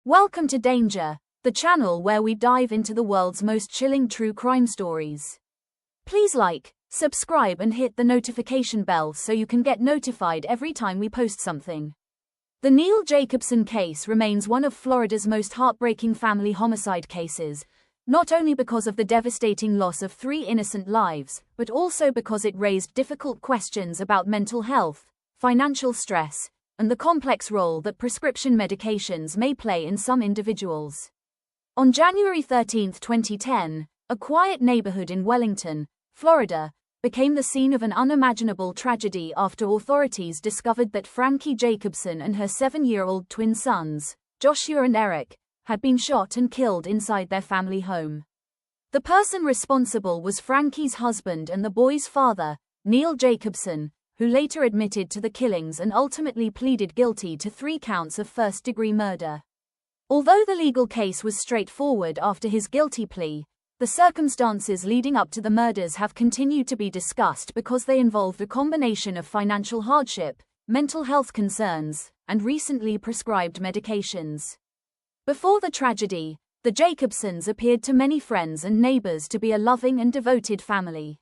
Welcome to Danger, the channel where we dive into the world's most chilling true crime stories. Please like, subscribe and hit the notification bell so you can get notified every time we post something. The Neal Jacobson case remains one of Florida's most heartbreaking family homicide cases, not only because of the devastating loss of 3 innocent lives, but also because it raised difficult questions about mental health, financial stress, and the complex role that prescription medications may play in some individuals. On January 13, 2010, a quiet neighborhood in Wellington, Florida, became the scene of an unimaginable tragedy after authorities discovered that Frankie Jacobson and her 7-year-old twin sons, Joshua and Eric, had been shot and killed inside their family home. The person responsible was Frankie's husband and the boy's father, Neal Jacobson, who later admitted to the killings and ultimately pleaded guilty to 3 counts of first-degree murder. Although the legal case was straightforward after his guilty plea, the circumstances leading up to the murders have continued to be discussed because they involved a combination of financial hardship, mental health concerns, and recently prescribed medications. Before the tragedy, the Jacobsons appeared to many friends and neighbors to be a loving and devoted family.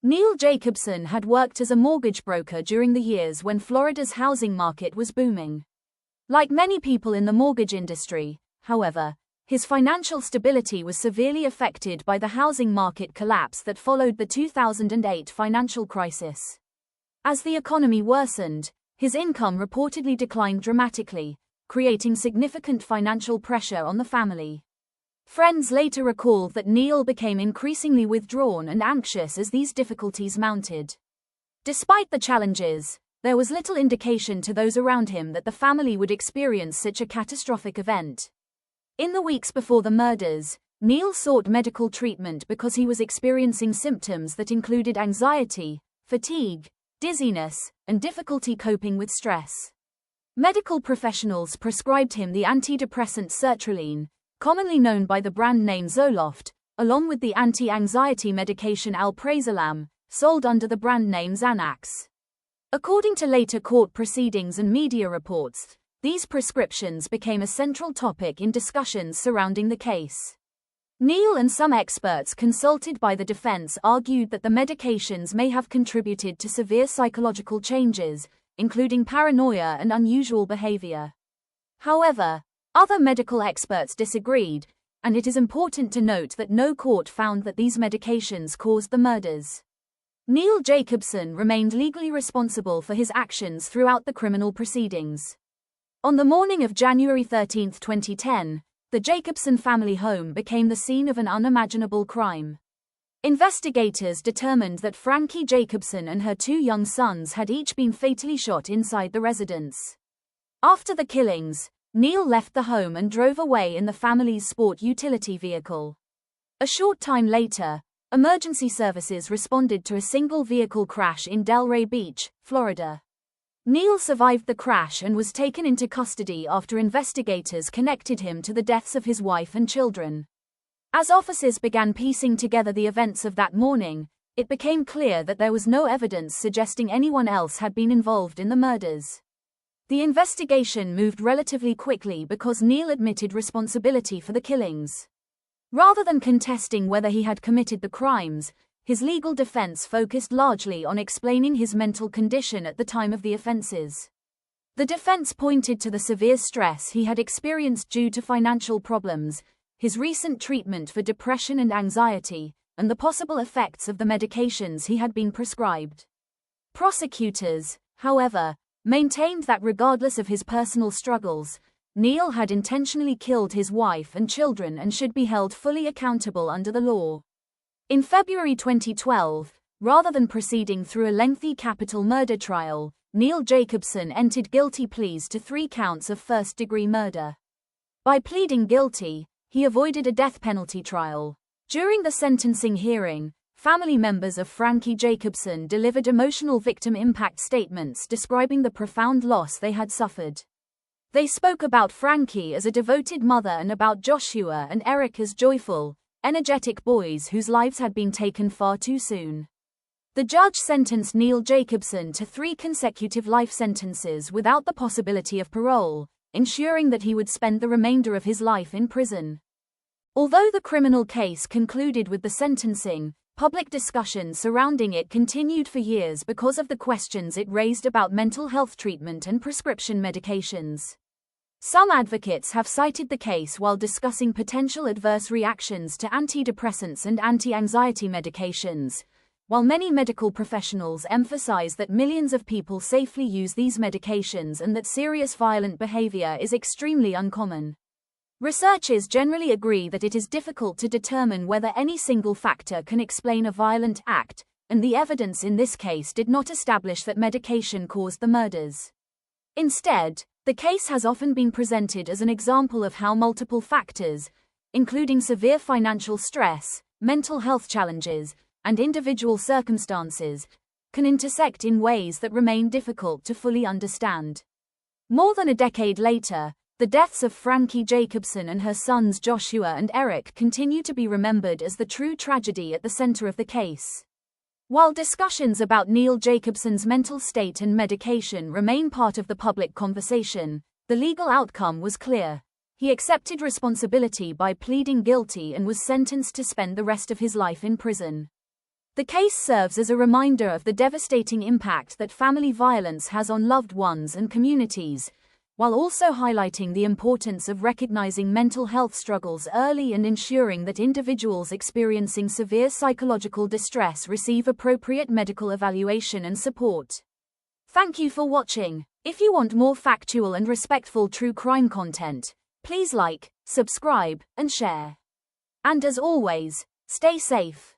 Neal Jacobson had worked as a mortgage broker during the years when Florida's housing market was booming. Like many people in the mortgage industry, however, his financial stability was severely affected by the housing market collapse that followed the 2008 financial crisis. As the economy worsened, his income reportedly declined dramatically, creating significant financial pressure on the family. Friends later recalled that Neal became increasingly withdrawn and anxious as these difficulties mounted. Despite the challenges, there was little indication to those around him that the family would experience such a catastrophic event. In the weeks before the murders, Neal sought medical treatment because he was experiencing symptoms that included anxiety, fatigue, dizziness, and difficulty coping with stress. Medical professionals prescribed him the antidepressant sertraline, commonly known by the brand name Zoloft, along with the anti-anxiety medication alprazolam, sold under the brand name Xanax. According to later court proceedings and media reports, these prescriptions became a central topic in discussions surrounding the case. Neal and some experts consulted by the defense argued that the medications may have contributed to severe psychological changes, including paranoia and unusual behavior. However, other medical experts disagreed, and it is important to note that no court found that these medications caused the murders. Neal Jacobson remained legally responsible for his actions throughout the criminal proceedings. On the morning of January 13, 2010, the Jacobson family home became the scene of an unimaginable crime. Investigators determined that Frankie Jacobson and her 2 young sons had each been fatally shot inside the residence. After the killings, Neal left the home and drove away in the family's sport utility vehicle. A short time later, emergency services responded to a single vehicle crash in Delray Beach, Florida. Neal survived the crash and was taken into custody after investigators connected him to the deaths of his wife and children. As officers began piecing together the events of that morning, it became clear that there was no evidence suggesting anyone else had been involved in the murders. The investigation moved relatively quickly because Neal admitted responsibility for the killings. Rather than contesting whether he had committed the crimes, his legal defense focused largely on explaining his mental condition at the time of the offenses. The defense pointed to the severe stress he had experienced due to financial problems, his recent treatment for depression and anxiety, and the possible effects of the medications he had been prescribed. Prosecutors, however, maintained that regardless of his personal struggles, Neal had intentionally killed his wife and children and should be held fully accountable under the law. In February 2012, rather than proceeding through a lengthy capital murder trial, Neal Jacobson entered guilty pleas to 3 counts of first-degree murder. By pleading guilty, he avoided a death penalty trial. During the sentencing hearing, family members of Frankie Jacobson delivered emotional victim impact statements describing the profound loss they had suffered. They spoke about Frankie as a devoted mother and about Joshua and Eric as joyful, energetic boys whose lives had been taken far too soon. The judge sentenced Neal Jacobson to 3 consecutive life sentences without the possibility of parole, ensuring that he would spend the remainder of his life in prison. Although the criminal case concluded with the sentencing, public discussion surrounding it continued for years because of the questions it raised about mental health treatment and prescription medications. Some advocates have cited the case while discussing potential adverse reactions to antidepressants and anti-anxiety medications, while many medical professionals emphasize that millions of people safely use these medications and that serious violent behavior is extremely uncommon. Researchers generally agree that it is difficult to determine whether any single factor can explain a violent act, and the evidence in this case did not establish that medication caused the murders. Instead, the case has often been presented as an example of how multiple factors, including severe financial stress, mental health challenges, and individual circumstances, can intersect in ways that remain difficult to fully understand. More than a decade later, the deaths of Frankie Jacobson and her sons Joshua and Eric continue to be remembered as the true tragedy at the center of the case. While discussions about Neal Jacobson's mental state and medication remain part of the public conversation, the legal outcome was clear. He accepted responsibility by pleading guilty and was sentenced to spend the rest of his life in prison. The case serves as a reminder of the devastating impact that family violence has on loved ones and communities, while also highlighting the importance of recognizing mental health struggles early and ensuring that individuals experiencing severe psychological distress receive appropriate medical evaluation and support. Thank you for watching. If you want more factual and respectful true crime content, please like, subscribe, and share. And as always, stay safe.